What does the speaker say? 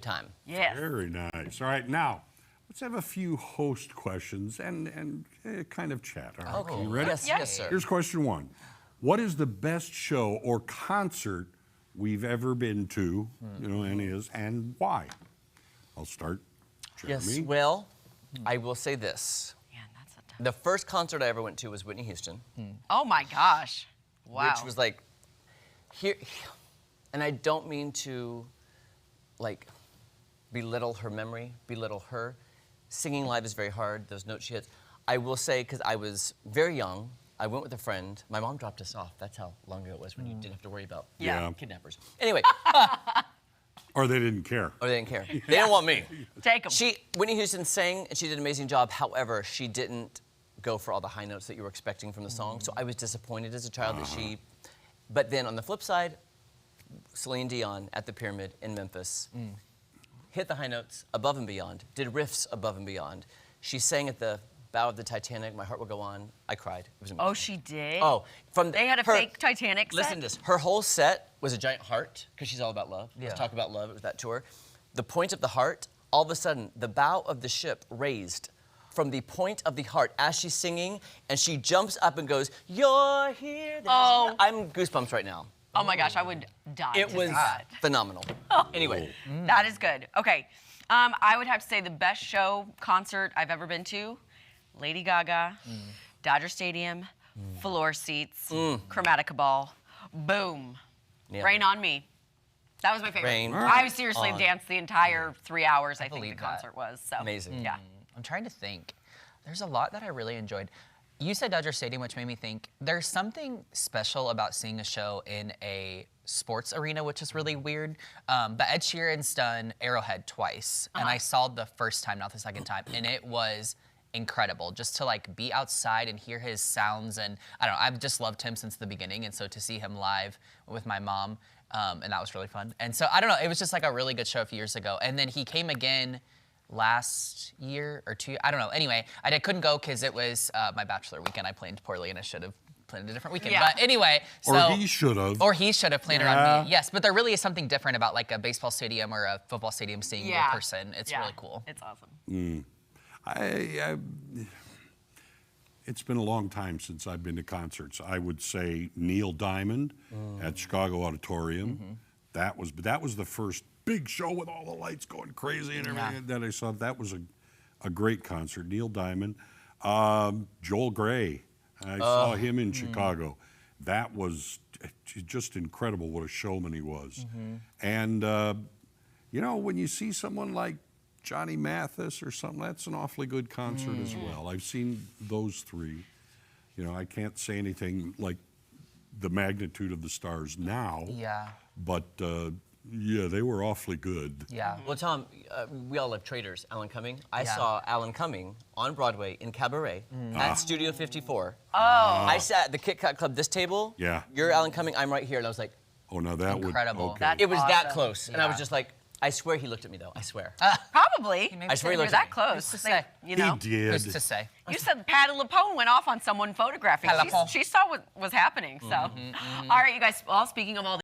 time. Yes. Very nice. All right, now let's have a few host questions and kind of chat. All right, Okay. you ready? Yes, sir. Here's question one. What is the best show or concert we've ever been to, and why? I'll start. Jeremy. Yes, well, I will say this. Man, that's a tough. The first concert I ever went to was Whitney Houston, Oh my gosh. Wow. which was like, here, and I don't mean to, like, belittle her memory, belittle her. Singing live is very hard, those notes she hits. I will say, because I was very young, I went with a friend. My mom dropped us off. That's how long ago it was when you didn't have to worry about Yeah. kidnappers. Anyway, Or they didn't care. or they didn't care. They didn't want me. Take them. Whitney Houston sang, and she did an amazing job. However, she didn't go for all the high notes that you were expecting from the song. So I was disappointed as a child that she. But then on the flip side, Celine Dion at the Pyramid in Memphis hit the high notes above and beyond, did riffs above and beyond. She sang at the bow of the Titanic, My Heart Will Go On. I cried. It was amazing. Oh, she did? Oh, They had a fake Titanic set? Listen to this. Her whole set was a giant heart, because she's all about love. Let's talk about love. It was that tour. The point of the heart, all of a sudden, the bow of the ship raised from the point of the heart as she's singing, and she jumps up and goes, "You're here." Oh. I'm goosebumps right now. Oh my gosh, I would die It to was see that. phenomenal. Anyway, That is good. Okay. I would have to say the best show concert I've ever been to, Lady Gaga, Dodger Stadium, floor seats, Chromatica Ball, boom, Yeah. Rain on Me. That was my favorite. Rain I seriously on- danced the entire 3 hours I think the believe that. concert was. So Amazing. Yeah. I'm trying to think. There's a lot that I really enjoyed. You said Dodger Stadium, which made me think there's something special about seeing a show in a sports arena, which is really weird. But Ed Sheeran's done Arrowhead twice, and I saw it the first time, not the second time, and it was incredible just to like be outside and hear his sounds. And I don't know, I've just loved him since the beginning, and so to see him live with my mom, and that was really fun. And so I don't know, it was just like a really good show a few years ago. And then he came again last year or two, I don't know. Anyway, I couldn't go because it was my bachelor weekend. I planned poorly and I should have planned a different weekend. Yeah. But anyway, so. Or he should have. Or he should have planned Yeah. around me. Yes, but there really is something different about like a baseball stadium or a football stadium seeing Yeah. a person. It's Yeah. really cool. It's awesome. It's been a long time since I've been to concerts. I would say Neil Diamond at Chicago Auditorium. That was the first big show with all the lights going crazy and everything that I saw. That was a great concert. Neil Diamond, Joel Gray. I saw him in Chicago. That was just incredible. What a showman he was. And when you see someone like Johnny Mathis or something, that's an awfully good concert as well. I've seen those three. I can't say anything like the magnitude of the stars now, Yeah, but yeah, they were awfully good. yeah. well, Tom, we all love Traders, Alan Cumming. I Yeah. saw Alan Cumming on Broadway in Cabaret at Studio 54. Oh. I sat at the Kit Kat Club, this table. Yeah. You're Alan Cumming, I'm right here. And I was like, Oh, now that Incredible. would, okay. That- it was that Awesome. close. And I was Yeah. just like, I swear he looked at me though, I swear. Probably. maybe I swear he You're looked at that me. close. Who's to say? You know? He did. Who's to say? You said Patti LuPone went off on someone photographing. Patti LuPone. She saw what was happening. So, all right, you guys. Well, speaking of all